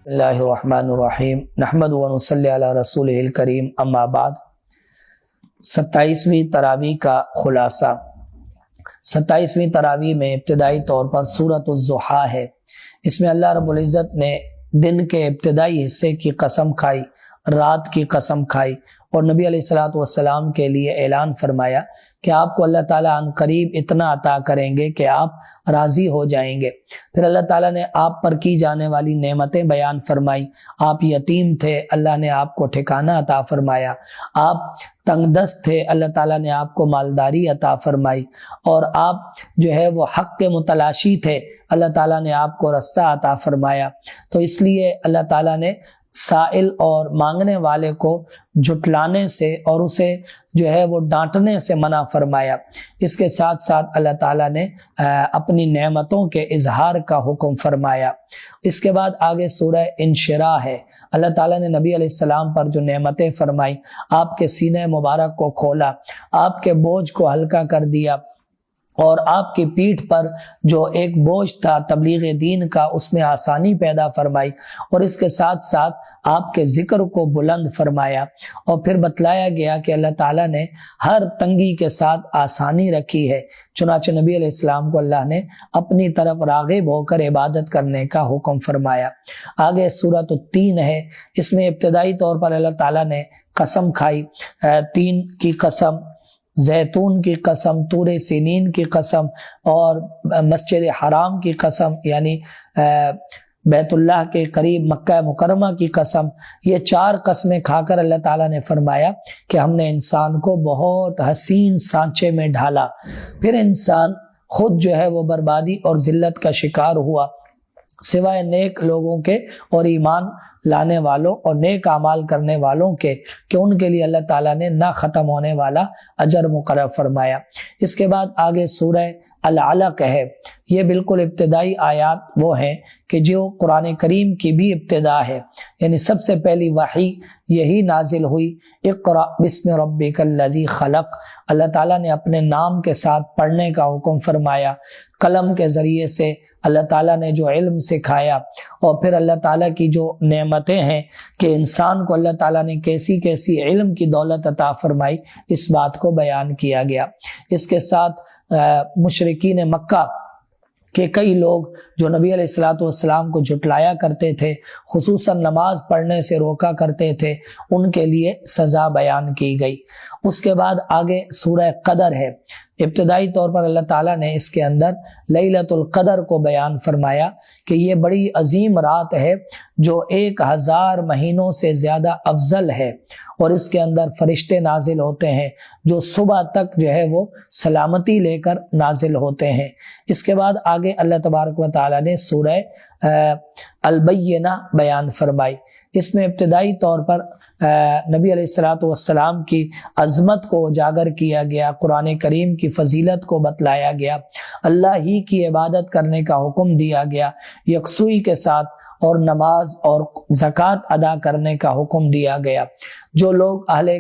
اللہ الرحمن الرحیم نحمد و نصلی علی رسول الکریم اما بعد 27ویں تراویح کا خلاصہ۔ 27ویں تراویح میں ابتدائی طور پر سورۃ الضحیٰ ہے۔ اس میں اللہ رب العزت نے دن کے ابتدائی حصے کی قسم کھائی، رات کی قسم کھائی، اور نبی علیہ الصلوۃ والسلام کے لیے اعلان فرمایا کہ آپ کو اللہ تعالیٰ عن قریب اتنا عطا کریں گے کہ آپ راضی ہو جائیں گے۔ پھر اللہ تعالیٰ نے آپ پر کی جانے والی نعمتیں بیان فرمائی۔ آپ یتیم تھے، اللہ نے آپ کو ٹھکانہ عطا فرمایا۔ آپ تنگ دست تھے، اللہ تعالیٰ نے آپ کو مالداری عطا فرمائی۔ اور آپ جو ہے وہ حق کے متلاشی تھے، اللہ تعالیٰ نے آپ کو رستہ عطا فرمایا۔ تو اس لیے اللہ تعالیٰ نے سائل اور مانگنے والے کو جھٹلانے سے اور اسے جو ہے وہ ڈانٹنے سے منع فرمایا۔ اس کے ساتھ ساتھ اللہ تعالیٰ نے اپنی نعمتوں کے اظہار کا حکم فرمایا۔ اس کے بعد آگے سورہ انشراح ہے۔ اللہ تعالیٰ نے نبی علیہ السلام پر جو نعمتیں فرمائی، آپ کے سینہ مبارک کو کھولا، آپ کے بوجھ کو ہلکا کر دیا، اور آپ کی پیٹھ پر جو ایک بوجھ تھا تبلیغ دین کا، اس میں آسانی پیدا فرمائی، اور اس کے ساتھ ساتھ آپ کے ذکر کو بلند فرمایا۔ اور پھر بتلایا گیا کہ اللہ تعالیٰ نے ہر تنگی کے ساتھ آسانی رکھی ہے، چنانچہ نبی علیہ السلام کو اللہ نے اپنی طرف راغب ہو کر عبادت کرنے کا حکم فرمایا۔ آگے سورۃ التین ہے۔ اس میں ابتدائی طور پر اللہ تعالیٰ نے قسم کھائی، تین کی قسم، زیتون کی قسم، طور سینین کی قسم، اور مسجد حرام کی قسم، یعنی بیت اللہ کے قریب مکہ مکرمہ کی قسم۔ یہ چار قسمیں کھا کر اللہ تعالیٰ نے فرمایا کہ ہم نے انسان کو بہت حسین سانچے میں ڈھالا۔ پھر انسان خود جو ہے وہ بربادی اور ذلت کا شکار ہوا، سوائے نیک لوگوں کے اور ایمان لانے والوں اور نیک اعمال کرنے والوں کے، کہ ان کے لیے اللہ تعالیٰ نے نہ ختم ہونے والا اجر مقرر فرمایا۔ اس کے بعد آگے سورہ العلق ہے۔ یہ بالکل ابتدائی آیات وہ ہیں کہ جو قرآن کریم کی بھی ابتدا ہے، یعنی سب سے پہلی وحی یہی نازل ہوئی، اقرأ بسم ربک الذی خلق۔ اللہ تعالیٰ نے اپنے نام کے ساتھ پڑھنے کا حکم فرمایا۔ قلم کے ذریعے سے اللہ تعالیٰ نے جو علم سکھایا، اور پھر اللہ تعالیٰ کی جو نعمتیں ہیں کہ انسان کو اللہ تعالیٰ نے کیسی کیسی علم کی دولت عطا فرمائی، اس بات کو بیان کیا گیا۔ اس کے ساتھ مشرکین مکہ کہ کئی لوگ جو نبی علیہ الصلوۃ والسلام کو جھٹلایا کرتے تھے، خصوصاً نماز پڑھنے سے روکا کرتے تھے، ان کے لیے سزا بیان کی گئی۔ اس کے بعد آگے سورہ قدر ہے۔ ابتدائی طور پر اللہ تعالیٰ نے اس کے اندر لیلۃ القدر کو بیان فرمایا کہ یہ بڑی عظیم رات ہے جو 1000 مہینوں سے زیادہ افضل ہے، اور اس کے اندر فرشتے نازل ہوتے ہیں جو صبح تک جو ہے وہ سلامتی لے کر نازل ہوتے ہیں۔ اس کے بعد آگے اللہ تبارک و تعالیٰ نے سورہ البینہ بیان فرمائی۔ اس میں ابتدائی طور پر نبی علیہ الصلوۃ والسلام کی عظمت کو اجاگر کیا گیا، قرآن کریم کی فضیلت کو بتلایا گیا، اللہ ہی کی عبادت کرنے کا حکم دیا گیا، یکسوئی کے ساتھ، اور نماز اور زکوٰۃ ادا کرنے کا حکم دیا گیا۔ جو لوگ اہل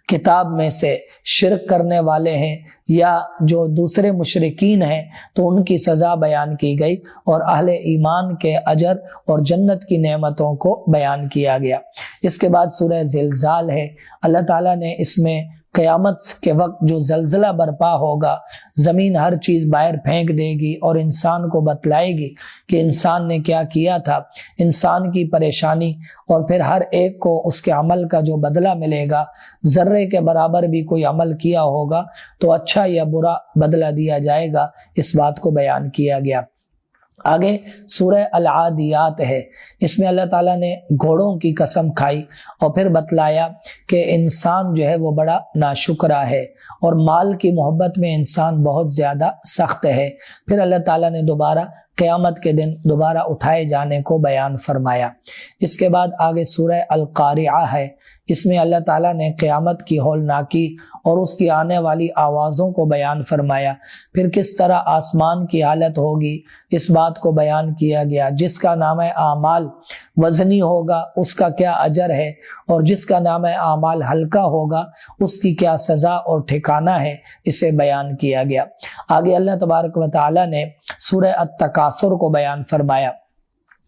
کتاب میں سے شرک کرنے والے ہیں یا جو دوسرے مشرکین ہیں تو ان کی سزا بیان کی گئی، اور اہل ایمان کے اجر اور جنت کی نعمتوں کو بیان کیا گیا۔ اس کے بعد سورہ زلزال ہے۔ اللہ تعالیٰ نے اس میں قیامت کے وقت جو زلزلہ برپا ہوگا، زمین ہر چیز باہر پھینک دے گی اور انسان کو بتلائے گی کہ انسان نے کیا کیا تھا، انسان کی پریشانی، اور پھر ہر ایک کو اس کے عمل کا جو بدلہ ملے گا۔ ذرے کے برابر بھی کوئی عمل کیا ہوگا تو اچھا یا برا بدلہ دیا جائے گا، اس بات کو بیان کیا گیا۔ آگے سورہ العادیات ہے۔ اس میں اللہ تعالیٰ نے گھوڑوں کی قسم کھائی، اور پھر بتلایا کہ انسان جو ہے وہ بڑا ناشکرا ہے، اور مال کی محبت میں انسان بہت زیادہ سخت ہے۔ پھر اللہ تعالیٰ نے دوبارہ قیامت کے دن دوبارہ اٹھائے جانے کو بیان فرمایا۔ اس کے بعد آگے سورہ القارعہ ہے۔ اس میں اللہ تعالیٰ نے قیامت کی ہولناکی اور اس کی آنے والی آوازوں کو بیان فرمایا۔ پھر کس طرح آسمان کی حالت ہوگی، اس بات کو بیان کیا گیا۔ جس کا نام اعمال وزنی ہوگا اس کا کیا اجر ہے، اور جس کا نام اعمال ہلکا ہوگا اس کی کیا سزا اور ٹھکانہ ہے، اسے بیان کیا گیا۔ آگے اللہ تبارک و تعالیٰ نے سورہ التکاثر کو بیان فرمایا۔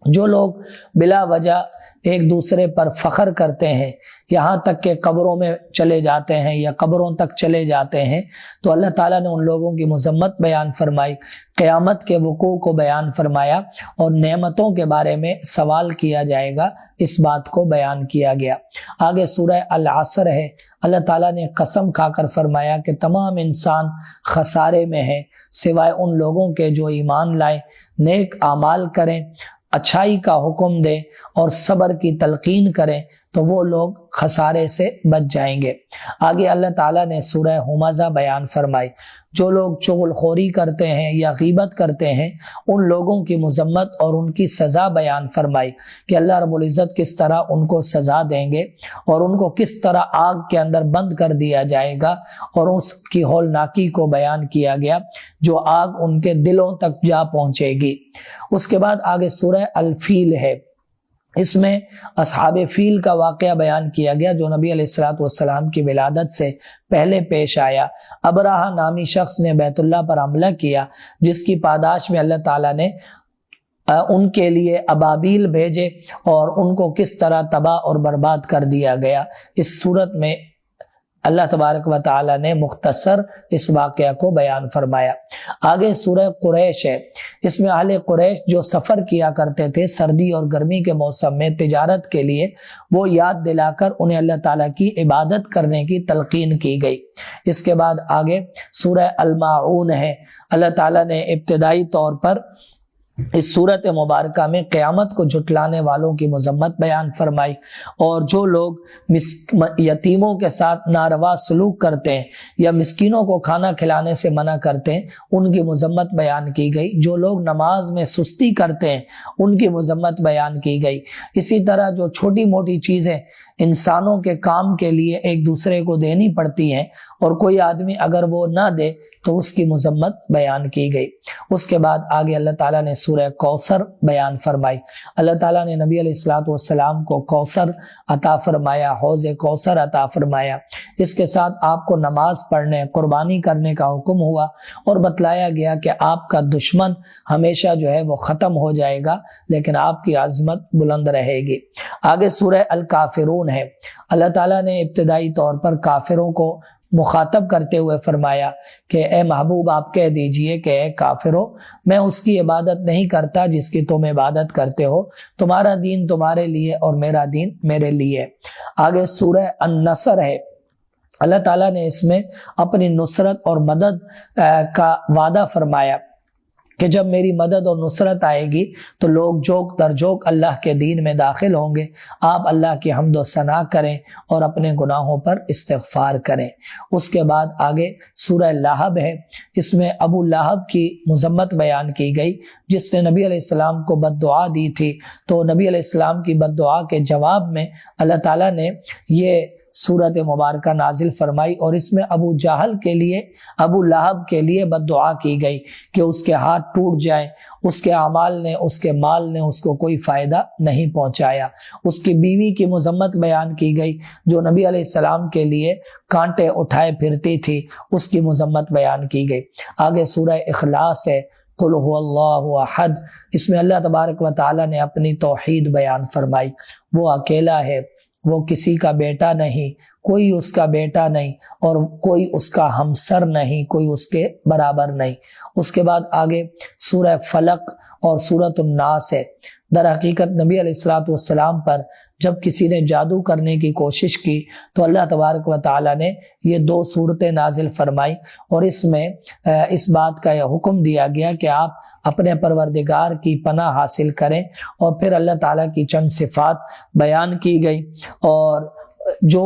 جو لوگ بلا وجہ ایک دوسرے پر فخر کرتے ہیں، یہاں تک کہ قبروں میں چلے جاتے ہیں یا قبروں تک چلے جاتے ہیں، تو اللہ تعالیٰ نے ان لوگوں کی مذمت بیان فرمائی، قیامت کے وقوع کو بیان فرمایا اور نعمتوں کے بارے میں سوال کیا جائے گا، اس بات کو بیان کیا گیا۔ آگے سورہ العصر ہے، اللہ تعالیٰ نے قسم کھا کر فرمایا کہ تمام انسان خسارے میں ہیں سوائے ان لوگوں کے جو ایمان لائیں، نیک اعمال کریں، اچھائی کا حکم دیں اور صبر کی تلقین کریں تو وہ لوگ خسارے سے بچ جائیں گے۔ آگے اللہ تعالیٰ نے سورہ ہمزہ بیان فرمائی، جو لوگ چغل خوری کرتے ہیں یا غیبت کرتے ہیں ان لوگوں کی مذمت اور ان کی سزا بیان فرمائی کہ اللہ رب العزت کس طرح ان کو سزا دیں گے اور ان کو کس طرح آگ کے اندر بند کر دیا جائے گا، اور اس کی ہولناکی کو بیان کیا گیا جو آگ ان کے دلوں تک جا پہنچے گی۔ اس کے بعد آگے سورہ الفیل ہے، اس میں اصحاب فیل کا واقعہ بیان کیا گیا جو نبی علیہ الصلوۃ والسلام کی ولادت سے پہلے پیش آیا۔ ابرہہ نامی شخص نے بیت اللہ پر حملہ کیا، جس کی پاداش میں اللہ تعالیٰ نے ان کے لیے ابابیل بھیجے اور ان کو کس طرح تباہ اور برباد کر دیا گیا۔ اس صورت میں اللہ تبارک و تعالی نے مختصر اس واقعہ کو بیان فرمایا۔ آگے سورہ قریش ہے، اس میں اہل قریش جو سفر کیا کرتے تھے سردی اور گرمی کے موسم میں تجارت کے لیے، وہ یاد دلا کر انہیں اللہ تعالیٰ کی عبادت کرنے کی تلقین کی گئی۔ اس کے بعد آگے سورہ الماعون ہے، اللہ تعالیٰ نے ابتدائی طور پر اس صورت مبارکہ میں قیامت کو جھٹلانے والوں کی مذمت بیان فرمائی، اور جو لوگ یتیموں کے ساتھ ناروا سلوک کرتے ہیں یا مسکینوں کو کھانا کھلانے سے منع کرتے ہیں ان کی مذمت بیان کی گئی، جو لوگ نماز میں سستی کرتے ہیں ان کی مذمت بیان کی گئی۔ اسی طرح جو چھوٹی موٹی چیزیں انسانوں کے کام کے لیے ایک دوسرے کو دینی پڑتی ہیں اور کوئی آدمی اگر وہ نہ دے تو اس کی مذمت بیان کی گئی۔ اس کے بعد آگے اللہ تعالیٰ نے سورہ کوثر بیان فرمائی، اللہ تعالیٰ نے نبی علیہ الصلوۃ والسلام کو کوثر عطا فرمایا، حوض کوثر عطا فرمایا۔ اس کے ساتھ آپ کو نماز پڑھنے، قربانی کرنے کا حکم ہوا اور بتلایا گیا کہ آپ کا دشمن ہمیشہ جو ہے وہ ختم ہو جائے گا لیکن آپ کی عظمت بلند رہے گی۔ آگے سورہ الکافرون ہے، اللہ تعالیٰ نے ابتدائی طور پر کافروں کو مخاطب کرتے ہوئے فرمایا کہ اے محبوب آپ کہہ دیجئے کہ اے کافرو، میں اس کی عبادت نہیں کرتا جس کی تم عبادت کرتے ہو، تمہارا دین تمہارے لیے اور میرا دین میرے لیے۔ آگے سورہ النصر ہے، اللہ تعالیٰ نے اس میں اپنی نصرت اور مدد کا وعدہ فرمایا کہ جب میری مدد اور نصرت آئے گی تو لوگ جوک در جوک اللہ کے دین میں داخل ہوں گے، آپ اللہ کی حمد و ثنا کریں اور اپنے گناہوں پر استغفار کریں۔ اس کے بعد آگے سورہ لہب ہے، اس میں ابو لہب کی مذمت بیان کی گئی جس نے نبی علیہ السلام کو بد دعا دی تھی، تو نبی علیہ السلام کی بد دعا کے جواب میں اللہ تعالیٰ نے یہ سورت مبارکہ نازل فرمائی، اور اس میں ابو جہل کے لیے، ابو لہب کے لیے بد دعا کی گئی کہ اس کے ہاتھ ٹوٹ جائیں، اس کے اعمال نے، اس کے مال نے اس کو کوئی فائدہ نہیں پہنچایا۔ اس کی بیوی کی مذمت بیان کی گئی جو نبی علیہ السلام کے لیے کانٹے اٹھائے پھرتی تھی، اس کی مذمت بیان کی گئی۔ آگے سورہ اخلاص ہے، قل هو اللہ احد، اس میں اللہ تبارک و تعالی نے اپنی توحید بیان فرمائی، وہ اکیلا ہے، وہ کسی کا بیٹا نہیں، کوئی اس کا بیٹا نہیں اور کوئی اس کا ہمسر نہیں، کوئی اس کے برابر نہیں۔ اس کے بعد آگے سورہ فلق اور سورۃ الناس ہے۔ در حقیقت نبی علیہ الصلوۃ والسلام پر جب کسی نے جادو کرنے کی کوشش کی تو اللہ تبارک و تعالی نے یہ دو صورتیں نازل فرمائی، اور اس میں اس بات کا یہ حکم دیا گیا کہ آپ اپنے پروردگار کی پناہ حاصل کریں، اور پھر اللہ تعالیٰ کی چند صفات بیان کی گئی، اور جو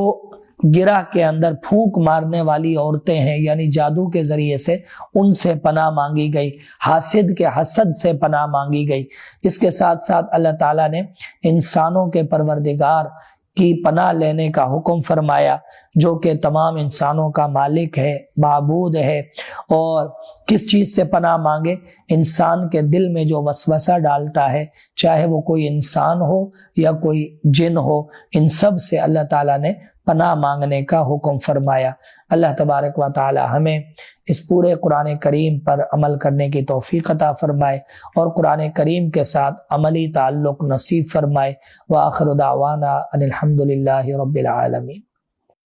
گرہ کے اندر پھونک مارنے والی عورتیں ہیں یعنی جادو کے ذریعے سے، ان سے پناہ مانگی گئی، حاسد کے حسد سے پناہ مانگی گئی۔ اس کے ساتھ ساتھ اللہ تعالیٰ نے انسانوں کے پروردگار کی پناہ لینے کا حکم فرمایا جو کہ تمام انسانوں کا مالک ہے، معبود ہے، اور کس چیز سے پناہ مانگے؟ انسان کے دل میں جو وسوسہ ڈالتا ہے، چاہے وہ کوئی انسان ہو یا کوئی جن ہو، ان سب سے اللہ تعالیٰ نے پناہ مانگنے کا حکم فرمایا۔ اللہ تبارک و تعالی ہمیں اس پورے قرآن کریم پر عمل کرنے کی توفیق عطا فرمائے اور قرآن کریم کے ساتھ عملی تعلق نصیب فرمائے۔ وآخر دعوانا ان الحمد للہ رب العالمین۔